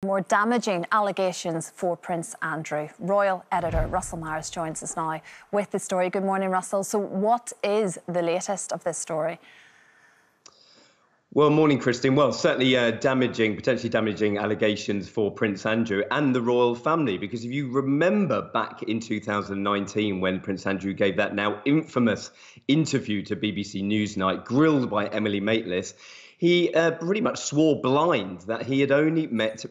More damaging allegations for Prince Andrew. Royal editor Russell Myers joins us now with the story. Good morning, Russell. So what is the latest of this story? Well, morning, Christine. Well, certainly potentially damaging allegations for Prince Andrew and the royal family, because if you remember back in 2019 when Prince Andrew gave that now infamous interview to BBC Newsnight, grilled by Emily Maitlis, he pretty much swore blind that he had only met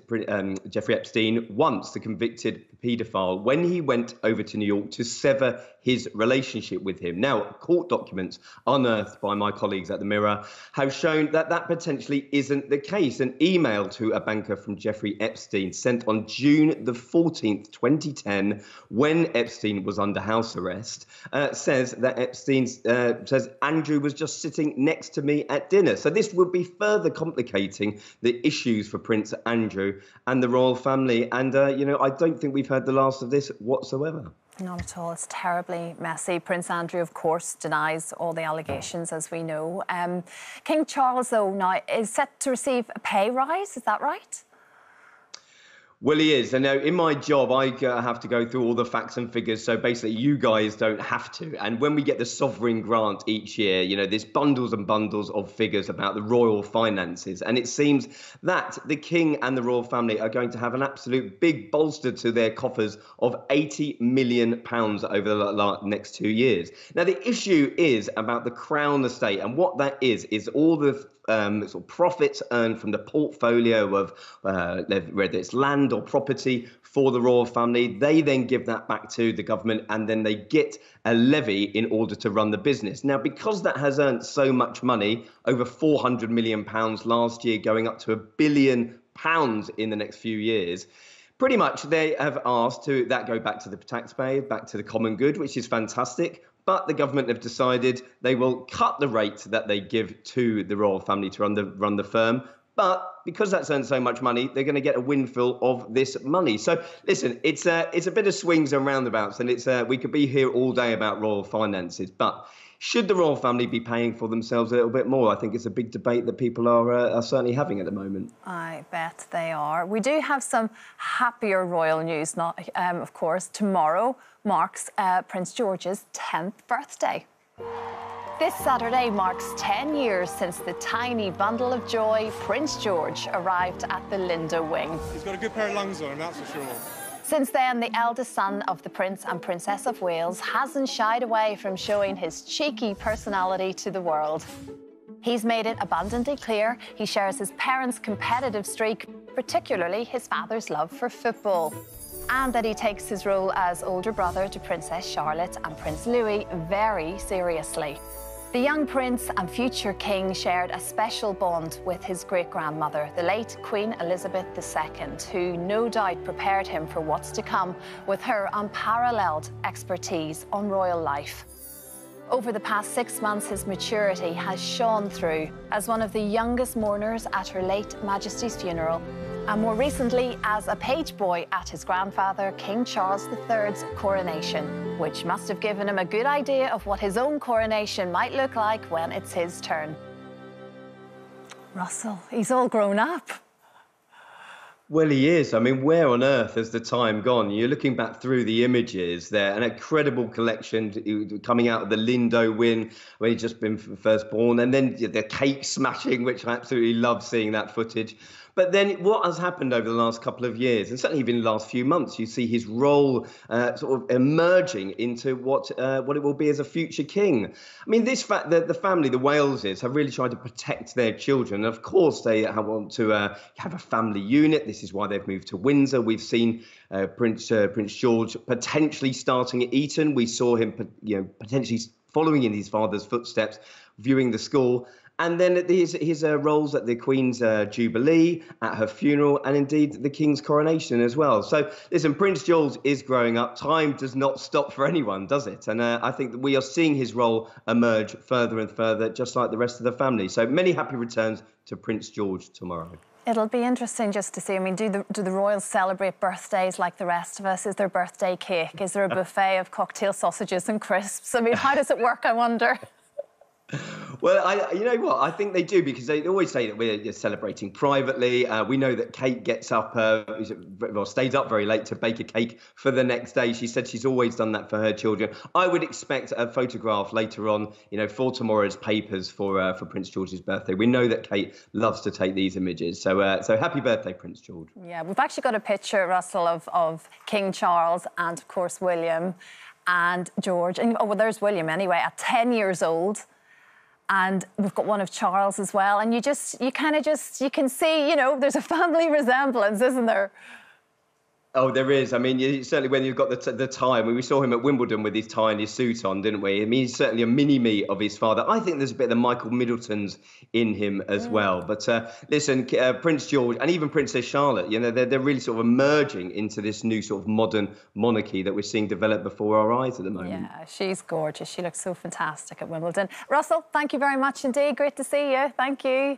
Jeffrey Epstein once, the convicted paedophile, when he went over to New York to sever his relationship with him. Now, court documents unearthed by my colleagues at the Mirror have shown that that potentially isn't the case. An email to a banker from Jeffrey Epstein sent on June the 14th, 2010, when Epstein was under house arrest, says that Epstein says Andrew was just sitting next to me at dinner. So this would be further complicating the issues for Prince Andrew and the royal family. And, I don't think we've heard the last of this whatsoever. Not at all. It's terribly messy. Prince Andrew, of course, denies all the allegations, as we know. King Charles, though, now is set to receive a pay rise. Is that right? Well, he is. And now in my job, I have to go through all the facts and figures. So basically, you guys don't have to. And when we get the sovereign grant each year, there's bundles and bundles of figures about the royal finances. And it seems that the king and the royal family are going to have an absolute big bolster to their coffers of £80 million over the next 2 years. Now, the issue is about the Crown estate. And what that is all the sort of profits earned from the portfolio of whether it's land or property for the royal family. They then give that back to the government, and then they get a levy in order to run the business. Now, because that has earned so much money, over £400 million last year, going up to £1 billion in the next few years, pretty much they have asked that go back to the taxpayer, back to the common good, which is fantastic. But the government have decided they will cut the rate that they give to the royal family to run the firm. But because that's earned so much money, they're going to get a windfall of this money. So listen, it's a bit of swings and roundabouts, and we could be here all day about royal finances. But should the royal family be paying for themselves a little bit more? I think it's a big debate that people are certainly having at the moment. I bet they are. We do have some happier royal news, of course. Tomorrow marks Prince George's 10th birthday. This Saturday marks 10 years since the tiny bundle of joy, Prince George, arrived at the Linda Wing. He's got a good pair of lungs on him, that's for sure. Since then, the eldest son of the Prince and Princess of Wales hasn't shied away from showing his cheeky personality to the world. He's made it abundantly clear he shares his parents' competitive streak, particularly his father's love for football, and that he takes his role as older brother to Princess Charlotte and Prince Louis very seriously. The young prince and future king shared a special bond with his great-grandmother, the late Queen Elizabeth II, who no doubt prepared him for what's to come with her unparalleled expertise on royal life. Over the past 6 months, his maturity has shone through as one of the youngest mourners at Her late Majesty's funeral, and more recently as a page boy at his grandfather, King Charles III's coronation, which must have given him a good idea of what his own coronation might look like when it's his turn. Russell, he's all grown up. Well, he is. I mean, where on earth has the time gone? You're looking back through the images there, an incredible collection coming out of the Lindo Wing when he'd just been first born, and then the cake smashing, which I absolutely love seeing that footage. But then what has happened over the last couple of years, and certainly even the last few months, you see his role sort of emerging into what it will be as a future king. I mean, this fact that the family, the Waleses, have really tried to protect their children. Of course, they want to have a family unit. This is why they've moved to Windsor. We've seen Prince George potentially starting at Eton. We saw him, potentially following in his father's footsteps, viewing the school. And then his roles at the Queen's Jubilee, at her funeral, and indeed the King's coronation as well. So, listen, Prince George is growing up. Time does not stop for anyone, does it? And I think that we are seeing his role emerge further and further, just like the rest of the family. So many happy returns to Prince George tomorrow. It'll be interesting just to see. I mean, do the royals celebrate birthdays like the rest of us? Is there birthday cake? Is there a buffet of cocktail sausages and crisps? I mean, how does it work, I wonder? Well, you know what? I think they do, because they always say that we're celebrating privately. We know that Kate gets up, stays up very late to bake a cake for the next day. She said she's always done that for her children. I would expect a photograph later on, for tomorrow's papers for Prince George's birthday. We know that Kate loves to take these images. So happy birthday, Prince George. Yeah, we've actually got a picture, Russell, of King Charles and, of course, William and George. And, there's William anyway, at 10 years old. And we've got one of Charles as well. And you can see, there's a family resemblance, isn't there? Oh, there is. I mean, certainly when you've got the tie. I mean, we saw him at Wimbledon with his tie and his suit on, didn't we? I mean, he's certainly a mini-me of his father. I think there's a bit of the Michael Middletons in him as well. But listen, Prince George and even Princess Charlotte, they're really sort of emerging into this new sort of modern monarchy that we're seeing develop before our eyes at the moment. Yeah, she's gorgeous. She looks so fantastic at Wimbledon. Russell, thank you very much indeed. Great to see you. Thank you.